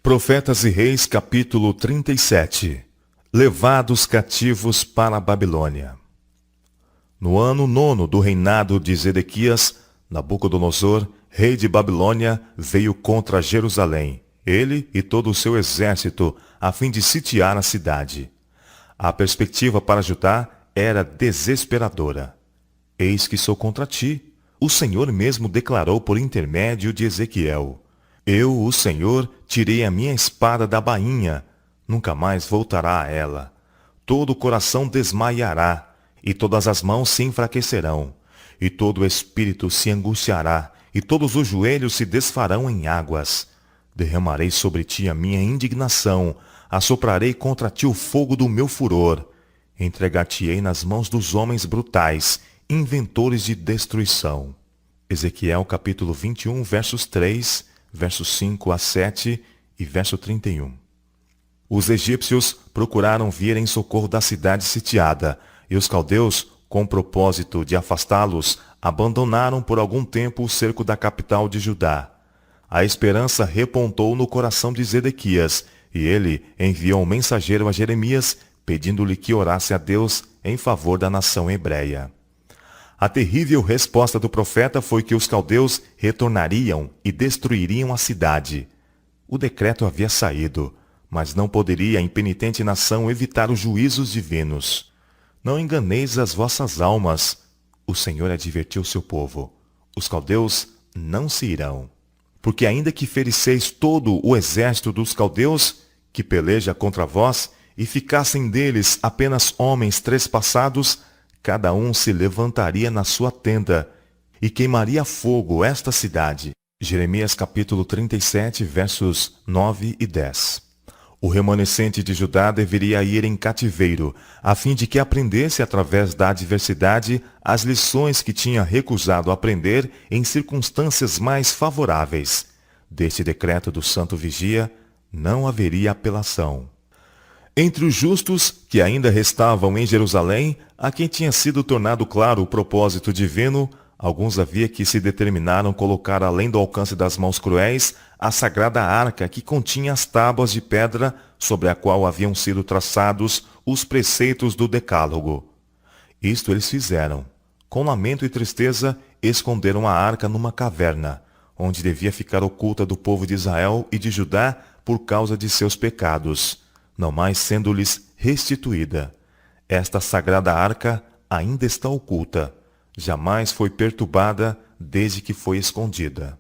Profetas e Reis, capítulo 37. Levados cativos para a Babilônia. No ano 9º do reinado de Zedequias, Nabucodonosor, rei de Babilônia, veio contra Jerusalém, ele e todo o seu exército, a fim de sitiar a cidade. A perspectiva para Judá era desesperadora. Eis que sou contra ti. O Senhor mesmo declarou por intermédio de Ezequiel: Eu, o Senhor, tirei a minha espada da bainha, nunca mais voltará a ela. Todo o coração desmaiará, e todas as mãos se enfraquecerão, e todo o espírito se angustiará, e todos os joelhos se desfarão em águas. Derramarei sobre ti a minha indignação, assoprarei contra ti o fogo do meu furor. Entregar-te-ei nas mãos dos homens brutais, inventores de destruição. Ezequiel capítulo 21, versos 3, versos 5 a 7 e verso 31. Os egípcios procuraram vir em socorro da cidade sitiada, e os caldeus, com o propósito de afastá-los, abandonaram por algum tempo o cerco da capital de Judá. A esperança repontou no coração de Zedequias, e ele enviou um mensageiro a Jeremias, pedindo-lhe que orasse a Deus em favor da nação hebreia. A terrível resposta do profeta foi que os caldeus retornariam e destruiriam a cidade. O decreto havia saído, mas não poderia a impenitente nação evitar os juízos divinos. Não enganeis as vossas almas. O Senhor advertiu seu povo: os caldeus não se irão. Porque ainda que fericeis todo o exército dos caldeus, que peleja contra vós, e ficassem deles apenas homens trespassados, cada um se levantaria na sua tenda, e queimaria a fogo esta cidade. Jeremias capítulo 37, versos 9 e 10. O remanescente de Judá deveria ir em cativeiro, a fim de que aprendesse através da adversidade as lições que tinha recusado aprender em circunstâncias mais favoráveis. Deste decreto do santo vigia, não haveria apelação. Entre os justos que ainda restavam em Jerusalém, a quem tinha sido tornado claro o propósito divino, alguns havia que se determinaram colocar além do alcance das mãos cruéis a sagrada arca que continha as tábuas de pedra sobre a qual haviam sido traçados os preceitos do decálogo. Isto eles fizeram. Com lamento e tristeza, esconderam a arca numa caverna, onde devia ficar oculta do povo de Israel e de Judá por causa de seus pecados, não mais sendo-lhes restituída. Esta sagrada arca ainda está oculta, jamais foi perturbada desde que foi escondida.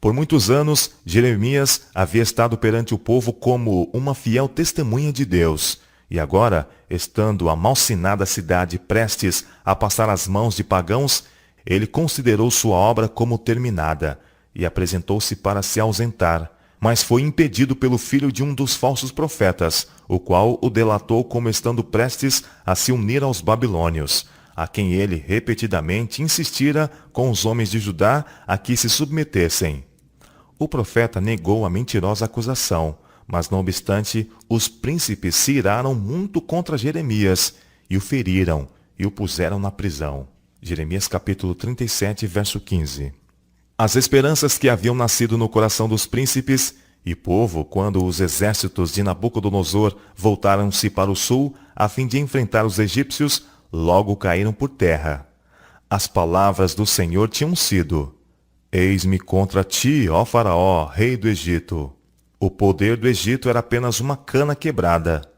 Por muitos anos, Jeremias havia estado perante o povo como uma fiel testemunha de Deus, e agora, estando a malsinada cidade prestes a passar às mãos de pagãos, ele considerou sua obra como terminada, e apresentou-se para se ausentar, mas foi impedido pelo filho de um dos falsos profetas, o qual o delatou como estando prestes a se unir aos babilônios, a quem ele repetidamente insistira com os homens de Judá a que se submetessem. O profeta negou a mentirosa acusação, mas não obstante, os príncipes se iraram muito contra Jeremias, e o feriram, e o puseram na prisão. Jeremias capítulo 37, verso 15. As esperanças que haviam nascido no coração dos príncipes e povo, quando os exércitos de Nabucodonosor voltaram-se para o sul, a fim de enfrentar os egípcios, logo caíram por terra. As palavras do Senhor tinham sido: Eis-me contra ti, ó Faraó, rei do Egito. O poder do Egito era apenas uma cana quebrada.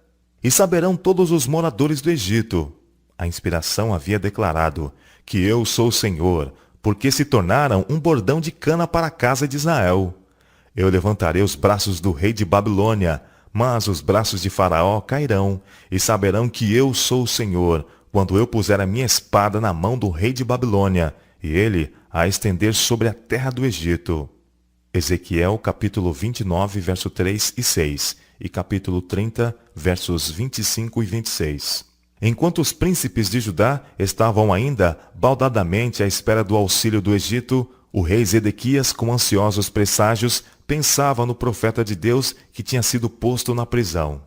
E saberão todos os moradores do Egito. A inspiração havia declarado que eu sou o Senhor, porque se tornaram um bordão de cana para a casa de Israel. Eu levantarei os braços do rei de Babilônia, mas os braços de Faraó cairão, e saberão que eu sou o Senhor, quando eu puser a minha espada na mão do rei de Babilônia, e ele a estender sobre a terra do Egito. Ezequiel capítulo 29, verso 3 e 6, e capítulo 30, versos 25 e 26. Enquanto os príncipes de Judá estavam ainda baldadamente à espera do auxílio do Egito, o rei Zedequias, com ansiosos presságios, pensava no profeta de Deus que tinha sido posto na prisão.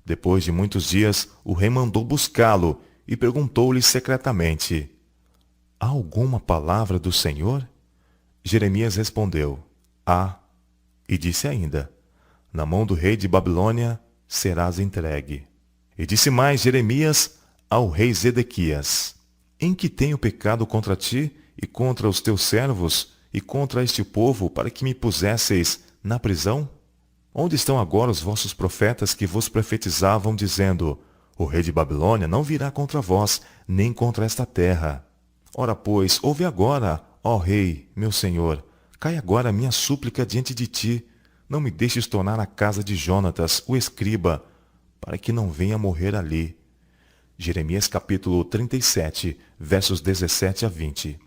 Depois de muitos dias, o rei mandou buscá-lo e perguntou-lhe secretamente: Há alguma palavra do Senhor? Jeremias respondeu: Há. E disse ainda: na mão do rei de Babilônia serás entregue. E disse mais Jeremias ao rei Zedequias: Em que tenho pecado contra ti e contra os teus servos e contra este povo, para que me pusesseis na prisão? Onde estão agora os vossos profetas que vos profetizavam, dizendo: O rei de Babilônia não virá contra vós, nem contra esta terra? Ora, pois, ouve agora, ó rei, meu senhor, cai agora a minha súplica diante de ti. Não me deixes tornar à casa de Jonatas, o escriba, para que não venha morrer ali. Jeremias capítulo 37, versos 17 a 20.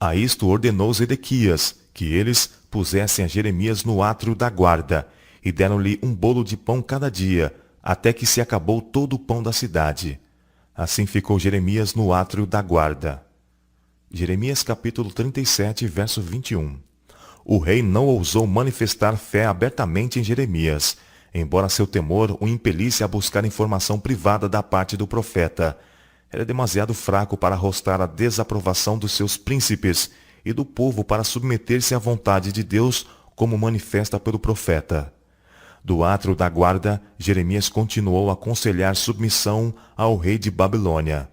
A isto ordenou Zedequias que eles pusessem a Jeremias no átrio da guarda, e deram-lhe um bolo de pão cada dia, até que se acabou todo o pão da cidade. Assim ficou Jeremias no átrio da guarda. Jeremias capítulo 37, verso 21. O rei não ousou manifestar fé abertamente em Jeremias, embora seu temor o impelisse a buscar informação privada da parte do profeta. Era demasiado fraco para arrostar a desaprovação dos seus príncipes e do povo para submeter-se à vontade de Deus, como manifesta pelo profeta. Do átrio da guarda, Jeremias continuou a aconselhar submissão ao rei de Babilônia.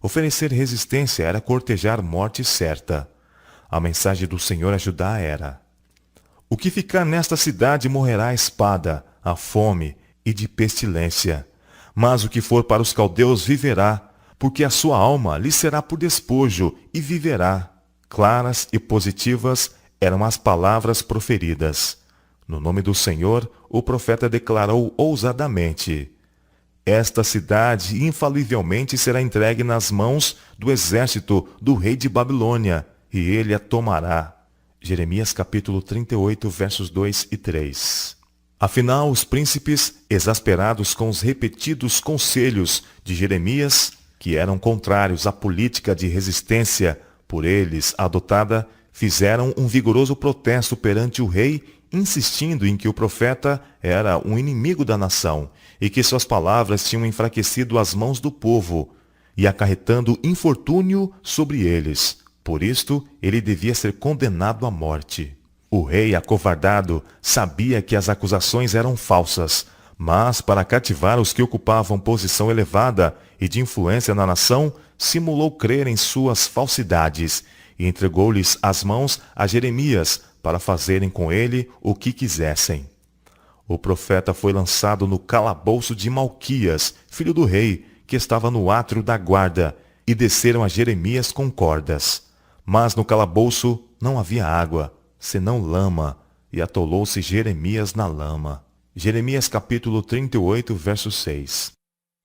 Oferecer resistência era cortejar morte certa. A mensagem do Senhor a Judá era: O que ficar nesta cidade morrerá à espada, à fome e de pestilência. Mas o que for para os caldeus viverá, porque a sua alma lhe será por despojo e viverá. Claras e positivas eram as palavras proferidas. No nome do Senhor, o profeta declarou ousadamente: Esta cidade infalivelmente será entregue nas mãos do exército do rei de Babilônia, e ele a tomará. Jeremias capítulo 38, versos 2 e 3. Afinal, os príncipes, exasperados com os repetidos conselhos de Jeremias, que eram contrários à política de resistência por eles adotada, fizeram um vigoroso protesto perante o rei, insistindo em que o profeta era um inimigo da nação e que suas palavras tinham enfraquecido as mãos do povo e acarretando infortúnio sobre eles. Por isto, ele devia ser condenado à morte. O rei, acovardado, sabia que as acusações eram falsas, mas, para cativar os que ocupavam posição elevada e de influência na nação, simulou crer em suas falsidades e entregou-lhes as mãos a Jeremias para fazerem com ele o que quisessem. O profeta foi lançado no calabouço de Malquias, filho do rei, que estava no átrio da guarda, e desceram a Jeremias com cordas. Mas no calabouço não havia água, senão lama, e atolou-se Jeremias na lama. Jeremias capítulo 38, verso 6.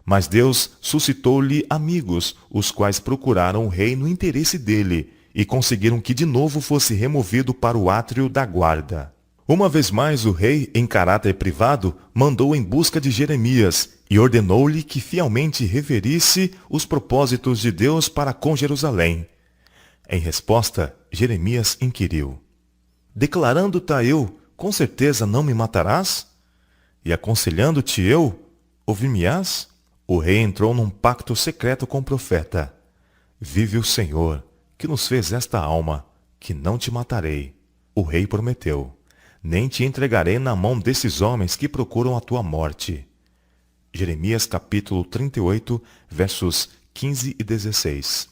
Mas Deus suscitou-lhe amigos, os quais procuraram o rei no interesse dele, e conseguiram que de novo fosse removido para o átrio da guarda. Uma vez mais o rei, em caráter privado, mandou em busca de Jeremias, e ordenou-lhe que fielmente referisse os propósitos de Deus para com Jerusalém. Em resposta, Jeremias inquiriu: Declarando-te eu, com certeza não me matarás? E aconselhando-te eu, ouvir-me-ás? O rei entrou num pacto secreto com o profeta. Vive o Senhor, que nos fez esta alma, que não te matarei. O rei prometeu: nem te entregarei na mão desses homens que procuram a tua morte. Jeremias capítulo 38, versos 15 e 16.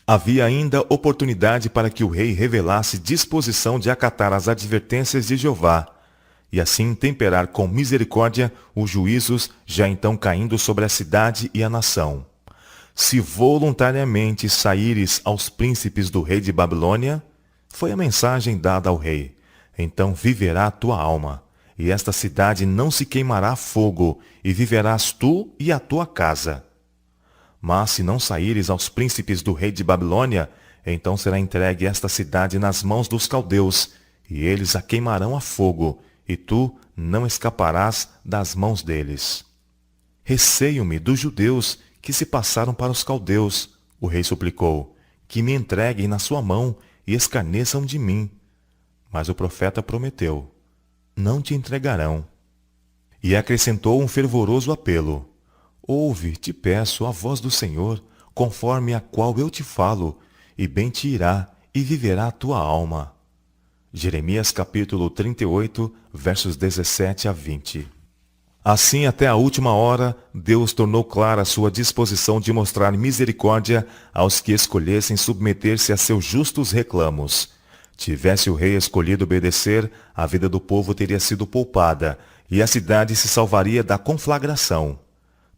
Havia ainda oportunidade para que o rei revelasse disposição de acatar as advertências de Jeová, e assim temperar com misericórdia os juízos já então caindo sobre a cidade e a nação. Se voluntariamente saíres aos príncipes do rei de Babilônia, foi a mensagem dada ao rei, então viverá a tua alma, e esta cidade não se queimará a fogo, e viverás tu e a tua casa. Mas se não saíres aos príncipes do rei de Babilônia, então será entregue esta cidade nas mãos dos caldeus, e eles a queimarão a fogo, e tu não escaparás das mãos deles. Receio-me dos judeus que se passaram para os caldeus, o rei suplicou, que me entreguem na sua mão e escarneçam de mim. Mas o profeta prometeu: não te entregarão. E acrescentou um fervoroso apelo: ouve, te peço, a voz do Senhor, conforme a qual eu te falo, e bem te irá, e viverá a tua alma. Jeremias capítulo 38, versos 17 a 20. Assim, até a última hora, Deus tornou clara a sua disposição de mostrar misericórdia aos que escolhessem submeter-se a seus justos reclamos. Tivesse o rei escolhido obedecer, a vida do povo teria sido poupada, e a cidade se salvaria da conflagração.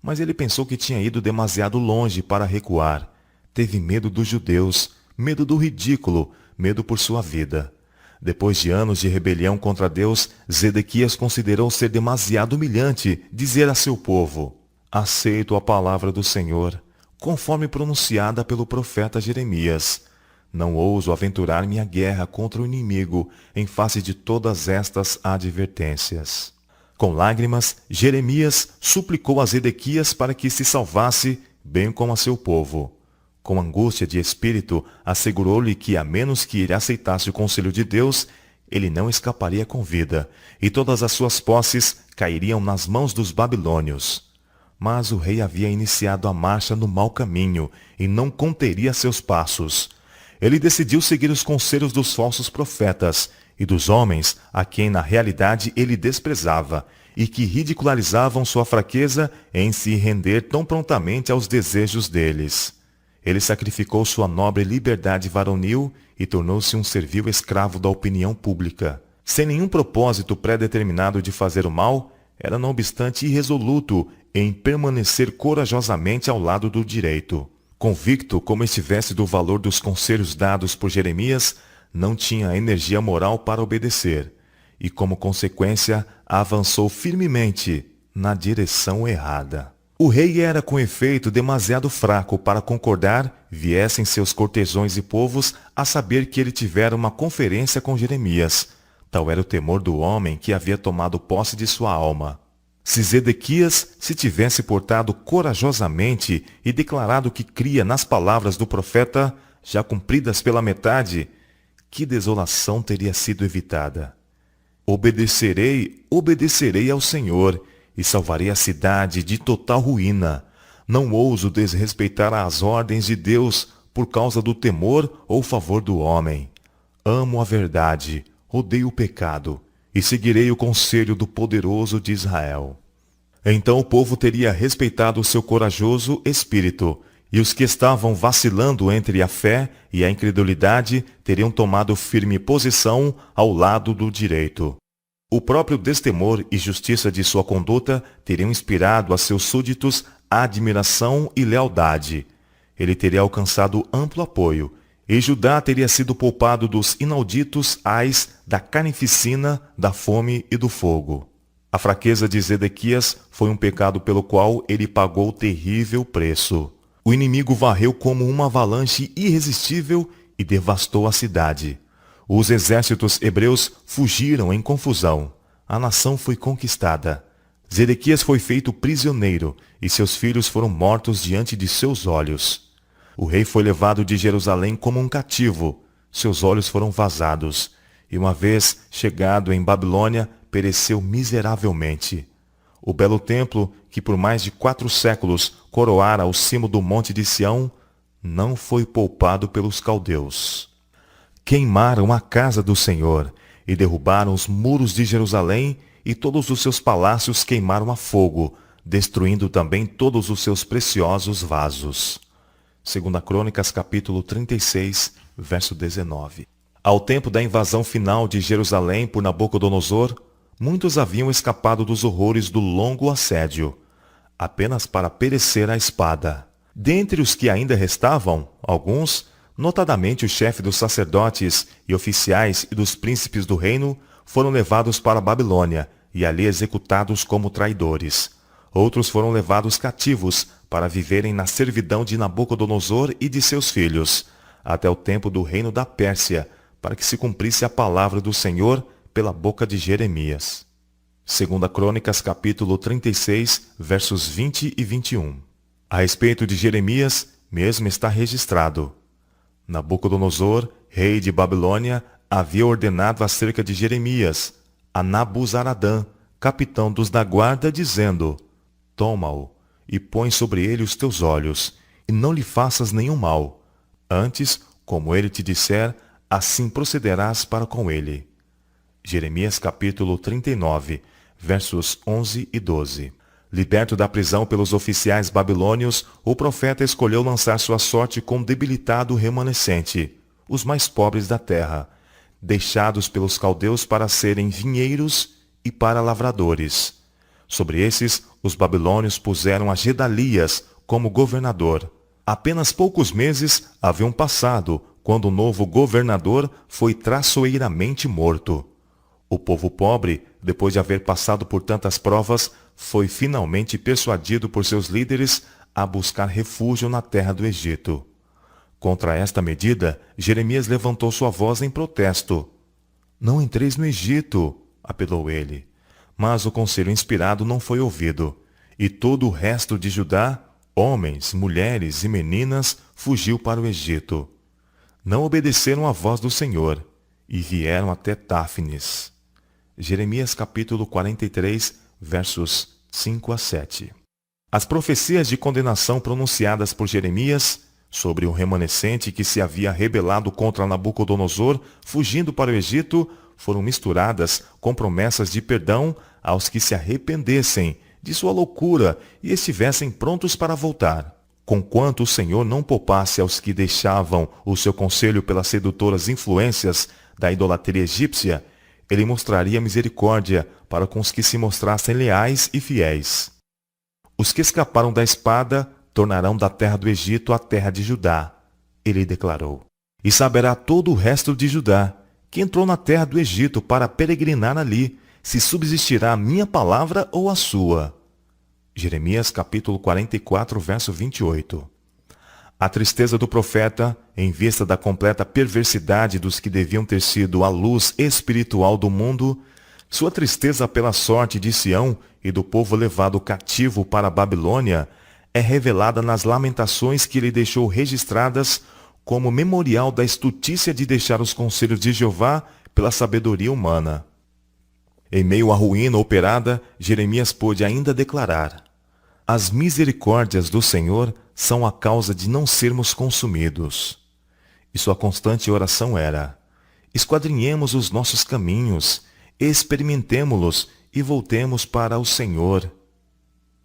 Mas ele pensou que tinha ido demasiado longe para recuar. Teve medo dos judeus, medo do ridículo, medo por sua vida. Depois de anos de rebelião contra Deus, Zedequias considerou ser demasiado humilhante dizer a seu povo: aceito a palavra do Senhor, conforme pronunciada pelo profeta Jeremias. Não ouso aventurar-me à guerra contra o inimigo, em face de todas estas advertências. Com lágrimas, Jeremias suplicou a Zedequias para que se salvasse, bem como a seu povo. Com angústia de espírito, assegurou-lhe que, a menos que ele aceitasse o conselho de Deus, ele não escaparia com vida, e todas as suas posses cairiam nas mãos dos babilônios. Mas o rei havia iniciado a marcha no mau caminho, e não conteria seus passos. Ele decidiu seguir os conselhos dos falsos profetas, e dos homens a quem na realidade ele desprezava, e que ridicularizavam sua fraqueza em se render tão prontamente aos desejos deles. Ele sacrificou sua nobre liberdade varonil e tornou-se um servil escravo da opinião pública. Sem nenhum propósito pré-determinado de fazer o mal, era não obstante irresoluto em permanecer corajosamente ao lado do direito. Convicto como estivesse do valor dos conselhos dados por Jeremias, não tinha energia moral para obedecer, e como consequência avançou firmemente na direção errada. O rei era, com efeito, demasiado fraco para concordar, viessem seus cortesões e povos a saber que ele tivera uma conferência com Jeremias. Tal era o temor do homem que havia tomado posse de sua alma. Se Zedequias se tivesse portado corajosamente e declarado que cria nas palavras do profeta, já cumpridas pela metade, que desolação teria sido evitada. Obedecerei ao Senhor, e salvarei a cidade de total ruína. Não ouso desrespeitar as ordens de Deus por causa do temor ou favor do homem. Amo a verdade, odeio o pecado, e seguirei o conselho do poderoso de Israel. Então o povo teria respeitado o seu corajoso espírito, e os que estavam vacilando entre a fé e a incredulidade teriam tomado firme posição ao lado do direito. O próprio destemor e justiça de sua conduta teriam inspirado a seus súditos admiração e lealdade. Ele teria alcançado amplo apoio, e Judá teria sido poupado dos inauditos ais da carnificina, da fome e do fogo. A fraqueza de Zedequias foi um pecado pelo qual ele pagou terrível preço. O inimigo varreu como uma avalanche irresistível e devastou a cidade. Os exércitos hebreus fugiram em confusão. A nação foi conquistada. Zedequias foi feito prisioneiro, e seus filhos foram mortos diante de seus olhos. O rei foi levado de Jerusalém como um cativo. Seus olhos foram vazados, e uma vez chegado em Babilônia, pereceu miseravelmente. O belo templo, que por mais de 4 séculos coroara o cimo do monte de Sião, não foi poupado pelos caldeus. Queimaram a casa do Senhor, e derrubaram os muros de Jerusalém, e todos os seus palácios queimaram a fogo, destruindo também todos os seus preciosos vasos. 2 Crônicas capítulo 36, verso 19. Ao tempo da invasão final de Jerusalém por Nabucodonosor, muitos haviam escapado dos horrores do longo assédio, apenas para perecer à espada. Dentre os que ainda restavam, alguns, notadamente o chefe dos sacerdotes e oficiais e dos príncipes do reino, foram levados para a Babilônia e ali executados como traidores. Outros foram levados cativos para viverem na servidão de Nabucodonosor e de seus filhos, até o tempo do reino da Pérsia, para que se cumprisse a palavra do Senhor pela boca de Jeremias. 2 Crônicas capítulo 36, versos 20 e 21. A respeito de Jeremias, mesmo está registrado: Nabucodonosor, rei de Babilônia, havia ordenado acerca de Jeremias a Nabuzaradã, capitão dos da guarda, dizendo: toma-o e põe sobre ele os teus olhos, e não lhe faças nenhum mal. Antes, como ele te disser, assim procederás para com ele. Jeremias capítulo 39, versos 11 e 12. Liberto da prisão pelos oficiais babilônios, o profeta escolheu lançar sua sorte com um debilitado remanescente, os mais pobres da terra, deixados pelos caldeus para serem vinheiros e para lavradores. Sobre esses, os babilônios puseram a Gedalias como governador. Apenas poucos meses haviam passado quando o novo governador foi traiçoeiramente morto. O povo pobre, depois de haver passado por tantas provas, foi finalmente persuadido por seus líderes a buscar refúgio na terra do Egito. Contra esta medida, Jeremias levantou sua voz em protesto. Não entreis no Egito, apelou ele. Mas o conselho inspirado não foi ouvido, e todo o resto de Judá, homens, mulheres e meninas, fugiu para o Egito. Não obedeceram à voz do Senhor, e vieram até Táfnis. Jeremias capítulo 43, versos 5 a 7. As profecias de condenação pronunciadas por Jeremias sobre o remanescente que se havia rebelado contra Nabucodonosor, fugindo para o Egito, foram misturadas com promessas de perdão aos que se arrependessem de sua loucura e estivessem prontos para voltar. Conquanto o Senhor não poupasse aos que deixavam o seu conselho pelas sedutoras influências da idolatria egípcia, ele mostraria misericórdia para com os que se mostrassem leais e fiéis. Os que escaparam da espada tornarão da terra do Egito a terra de Judá, ele declarou. E saberá todo o resto de Judá, que entrou na terra do Egito para peregrinar ali, se subsistirá a minha palavra ou a sua. Jeremias capítulo 44, verso 28. A tristeza do profeta, em vista da completa perversidade dos que deviam ter sido a luz espiritual do mundo, sua tristeza pela sorte de Sião e do povo levado cativo para a Babilônia, é revelada nas lamentações que ele deixou registradas como memorial da estutícia de deixar os conselhos de Jeová pela sabedoria humana. Em meio à ruína operada, Jeremias pôde ainda declarar: as misericórdias do Senhor são a causa de não sermos consumidos. E sua constante oração era: esquadrinhemos os nossos caminhos, experimentemo-los e voltemos para o Senhor.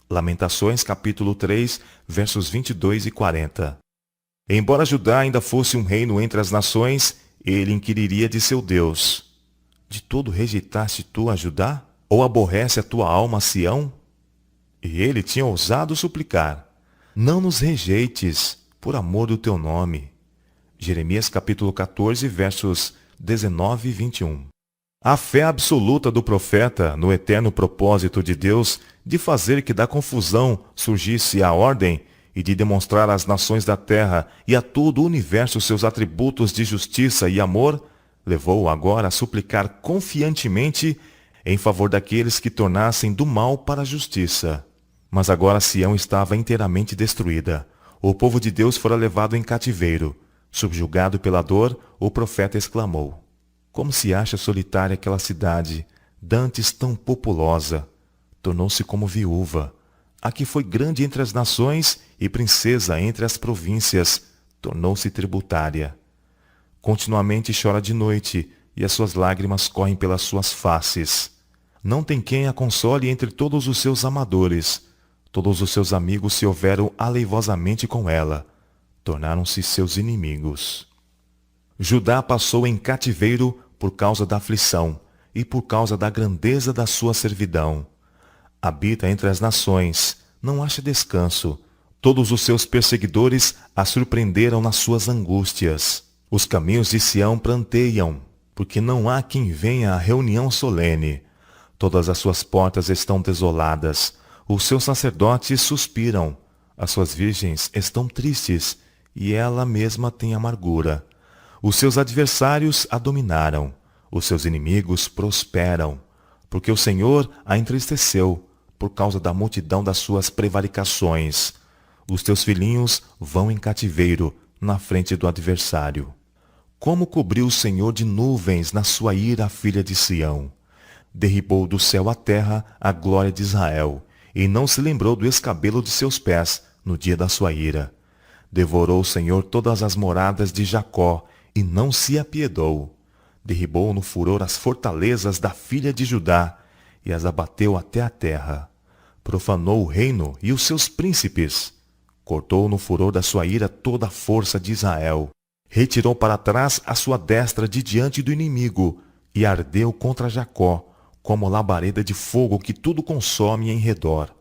Lamentações capítulo 3, versos 22 e 40. Embora Judá ainda fosse um reino entre as nações, ele inquiriria de seu Deus: de todo rejeitaste tu a Judá? Ou aborrece a tua alma a Sião? E ele tinha ousado suplicar: não nos rejeites, por amor do teu nome. Jeremias capítulo 14, versos 19 e 21. A fé absoluta do profeta no eterno propósito de Deus de fazer que da confusão surgisse a ordem e de demonstrar às nações da terra e a todo o universo seus atributos de justiça e amor, levou-o agora a suplicar confiantemente em favor daqueles que tornassem do mal para a justiça. Mas agora Sião estava inteiramente destruída. O povo de Deus fora levado em cativeiro. Subjugado pela dor, o profeta exclamou: como se acha solitária aquela cidade, dantes tão populosa. Tornou-se como viúva. A que foi grande entre as nações e princesa entre as províncias, tornou-se tributária. Continuamente chora de noite, e as suas lágrimas correm pelas suas faces. Não tem quem a console entre todos os seus amadores. Todos os seus amigos se houveram aleivosamente com ela. Tornaram-se seus inimigos. Judá passou em cativeiro por causa da aflição e por causa da grandeza da sua servidão. Habita entre as nações, não acha descanso. Todos os seus perseguidores a surpreenderam nas suas angústias. Os caminhos de Sião pranteiam, porque não há quem venha à reunião solene. Todas as suas portas estão desoladas. Os seus sacerdotes suspiram. As suas virgens estão tristes, e ela mesma tem amargura. Os seus adversários a dominaram. Os seus inimigos prosperam. Porque o Senhor a entristeceu, por causa da multidão das suas prevaricações. Os teus filhinhos vão em cativeiro, na frente do adversário. Como cobriu o Senhor de nuvens na sua ira a filha de Sião. Derribou do céu à terra a glória de Israel, e não se lembrou do escabelo de seus pés no dia da sua ira. Devorou o Senhor todas as moradas de Jacó, e não se apiedou. Derribou no furor as fortalezas da filha de Judá e as abateu até a terra. Profanou o reino e os seus príncipes. Cortou no furor da sua ira toda a força de Israel. Retirou para trás a sua destra de diante do inimigo e ardeu contra Jacó, como labareda de fogo que tudo consome em redor.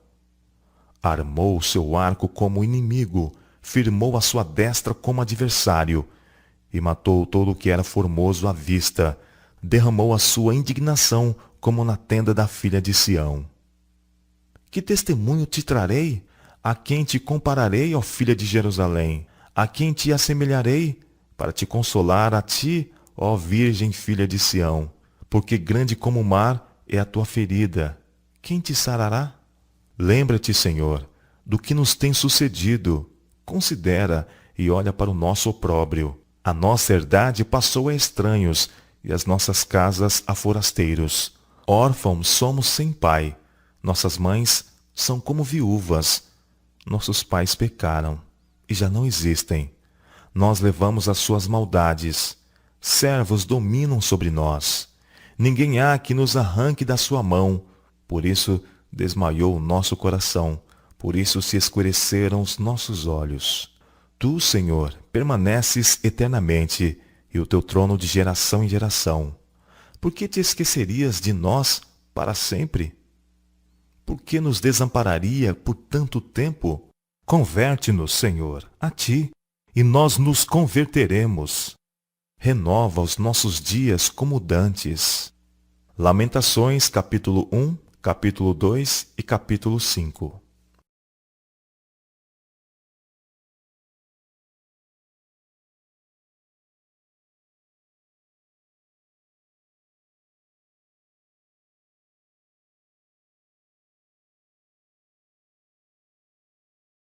Armou o seu arco como inimigo, firmou a sua destra como adversário, e matou todo o que era formoso à vista, derramou a sua indignação como na tenda da filha de Sião. Que testemunho te trarei? A quem te compararei, ó filha de Jerusalém? A quem te assemelharei? Para te consolar a ti, ó virgem filha de Sião, porque grande como o mar é a tua ferida. Quem te sarará? Lembra-te, Senhor, do que nos tem sucedido. Considera e olha para o nosso opróbrio. A nossa herdade passou a estranhos e as nossas casas a forasteiros. Órfãos somos sem pai. Nossas mães são como viúvas. Nossos pais pecaram e já não existem. Nós levamos as suas maldades. Servos dominam sobre nós. Ninguém há que nos arranque da sua mão. Por isso desmaiou o nosso coração. Por isso se escureceram os nossos olhos. Tu, Senhor, permaneces eternamente, e o teu trono de geração em geração. Por que te esquecerias de nós para sempre? Por que nos desampararia por tanto tempo? Converte-nos, Senhor, a ti, e nós nos converteremos. Renova os nossos dias como dantes. Lamentações, capítulo 1, capítulo 2 e capítulo 5.